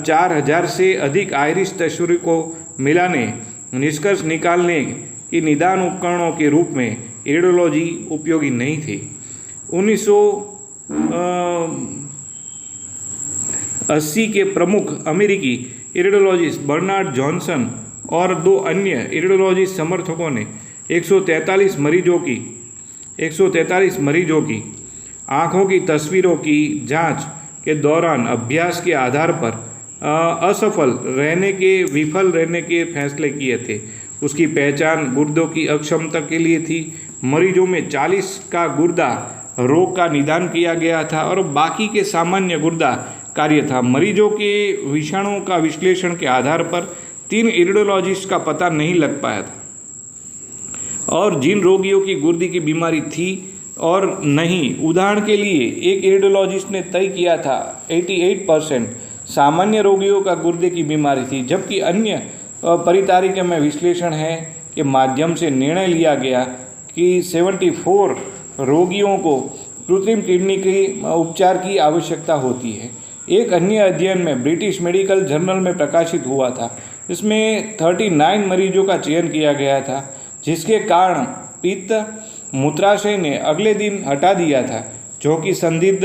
4000 से अधिक आयरिश तस्वीरों को मिलाने निष्कर्ष निकालने कि निदान उपकरणों के रूप में इरिडोलॉजी उपयोगी नहीं थी। 1980 के प्रमुख अमेरिकी इरिडोलॉजिस्ट बर्नार्ड जॉनसन और 2 अन्य इरिडोलॉजिस्ट समर्थकों ने 143 मरीजों की आँखों की तस्वीरों की जांच के दौरान अभ्यास के आधार पर विफल रहने के फैसले किए थे। उसकी पहचान गुर्दों की अक्षमता के लिए थी। मरीजों में 40 का गुर्दा रोग का निदान किया गया था और बाकी के सामान्य गुर्दा कार्य था। मरीजों के विषाणुओं का विश्लेषण के आधार पर 3 इरिडोलॉजिस्ट का पता नहीं लग पाया था और जिन रोगियों की गुर्दे की बीमारी थी और नहीं। उदाहरण के लिए एक इरिडोलॉजिस्ट ने तय किया था 88% सामान्य रोगियों का गुर्दे की बीमारी थी, जबकि अन्य परितारिका विश्लेषण है के माध्यम से निर्णय लिया गया कि 74 रोगियों को कृत्रिम किडनी के उपचार की आवश्यकता होती है। एक अन्य अध्ययन में ब्रिटिश मेडिकल जर्नल में प्रकाशित हुआ था, इसमें 39 मरीजों का चयन किया गया था, जिसके कारण पित्त मूत्राशय ने अगले दिन हटा दिया था, जो कि संदिग्ध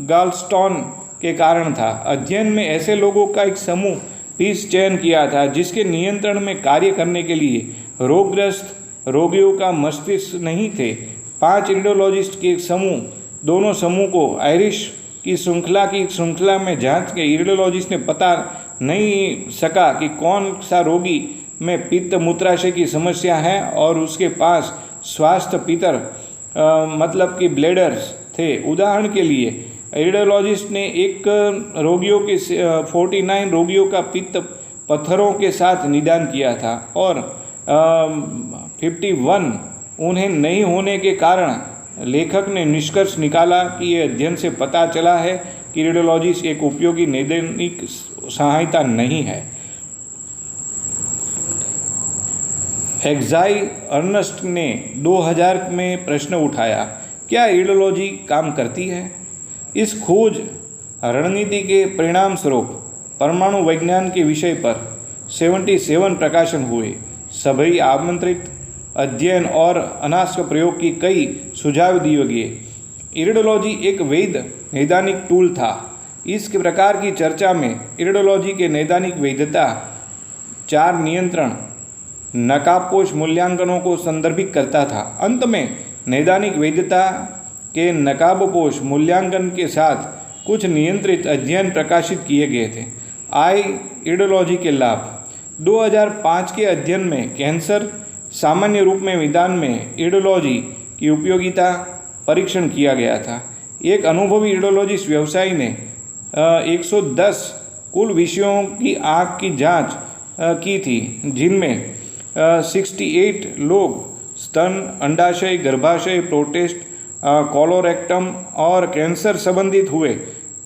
गॉलस्टोन के कारण था। अध्ययन में ऐसे लोगों का एक समूह पीस चयन किया था जिसके नियंत्रण में कार्य करने के लिए रोगग्रस्त रोगियों का मस्तिष्क नहीं थे। 5 इरिडोलॉजिस्ट के समूह दोनों समूह को आयरिश की श्रृंखला में जांच के इरिडोलॉजिस्ट ने पता नहीं सका कि कौन सा रोगी में पित्त मूत्राशय की समस्या है और उसके पास स्वास्थ्य पितर मतलब कि ब्लेडर्स थे। उदाहरण के लिए इरिडोलॉजिस्ट ने 49 रोगियों का पित्त पत्थरों के साथ निदान किया था और 51 उन्हें नहीं होने के कारण लेखक ने निष्कर्ष निकाला कि यह अध्ययन से पता चला है कि इरिडोलॉजी एक उपयोगी नैदानिक सहायता नहीं है। एक्साई अर्नस्ट ने 2000 में प्रश्न उठाया, क्या इरिडोलॉजी काम करती है? इस खोज रणनीति के परिणाम स्वरूप परमाणु विज्ञान के विषय पर 77 प्रकाशन हुए। सभी आमंत्रित अध्ययन और अनास्क प्रयोग की कई सुझाव दिए गए। इरिडोलॉजी एक वैध नैदानिक टूल था। इस प्रकार की चर्चा में इरिडोलॉजी के नैदानिक वैधता 4 नियंत्रण नकाबपोश मूल्यांकनों को संदर्भित करता था। अंत में नैदानिक वैधता के नकाबपोश मूल्यांकन के साथ कुछ नियंत्रित अध्ययन प्रकाशित किए गए थे। इरिडोलॉजी के लाभ 2005 के अध्ययन में कैंसर सामान्य रूप में निदान में इरिडोलॉजी की उपयोगिता परीक्षण किया गया था। एक अनुभवी इरिडोलॉजिस्ट व्यवसायी ने 110 कुल विषयों की आँख की जांच की थी, जिनमें 68 लोग स्तन, अंडाशय, गर्भाशय, प्रोस्टेट, कोलोरेक्टम और कैंसर संबंधित हुए।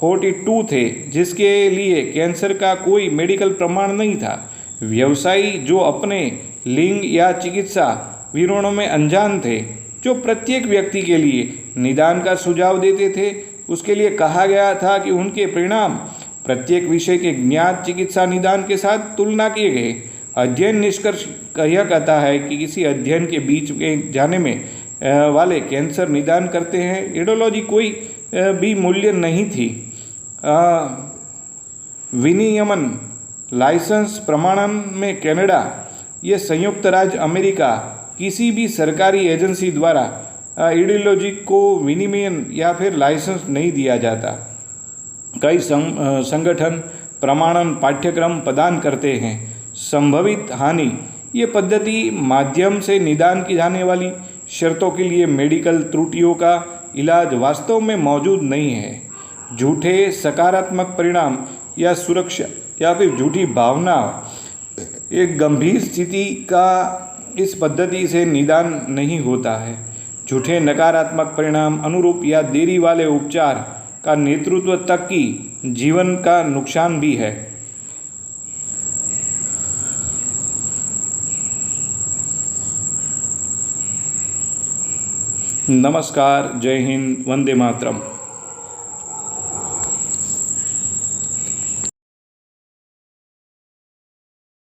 42 थे जिसके लिए कैंसर का कोई मेडिकल प्रमाण नहीं था। व्यवसायी जो अपने लिंग या चिकित्सा विवरणों में अनजान थे, जो प्रत्येक व्यक्ति के लिए निदान का सुझाव देते थे, उसके लिए कहा गया था कि उनके परिणाम प्रत्येक विषय के ज्ञात चिकित्सा निदान के साथ तुलना किए गए। अध्ययन निष्कर्ष यह कहता है कि किसी अध्ययन के बीच में जाने में वाले कैंसर निदान करते हैं। इरिडोलॉजी कोई भी मूल्य नहीं थी। विनियमन लाइसेंस प्रमाणन में कनाडा ये संयुक्त राज्य अमेरिका किसी भी सरकारी एजेंसी द्वारा इरिडोलॉजी को विनियमन या फिर लाइसेंस नहीं दिया जाता। कई संगठन प्रमाणन पाठ्यक्रम प्रदान करते हैं। संभावित हानि ये पद्धति माध्यम से निदान की जाने वाली शर्तों के लिए मेडिकल त्रुटियों का इलाज वास्तव में मौजूद नहीं है। झूठे सकारात्मक परिणाम या सुरक्षा या फिर झूठी भावना एक गंभीर स्थिति का इस पद्धति से निदान नहीं होता है। झूठे नकारात्मक परिणाम अनुरूप या देरी वाले उपचार का नेतृत्व तक की जीवन का नुकसान भी है। नमस्कार, जय हिंद, वंदे मातरम।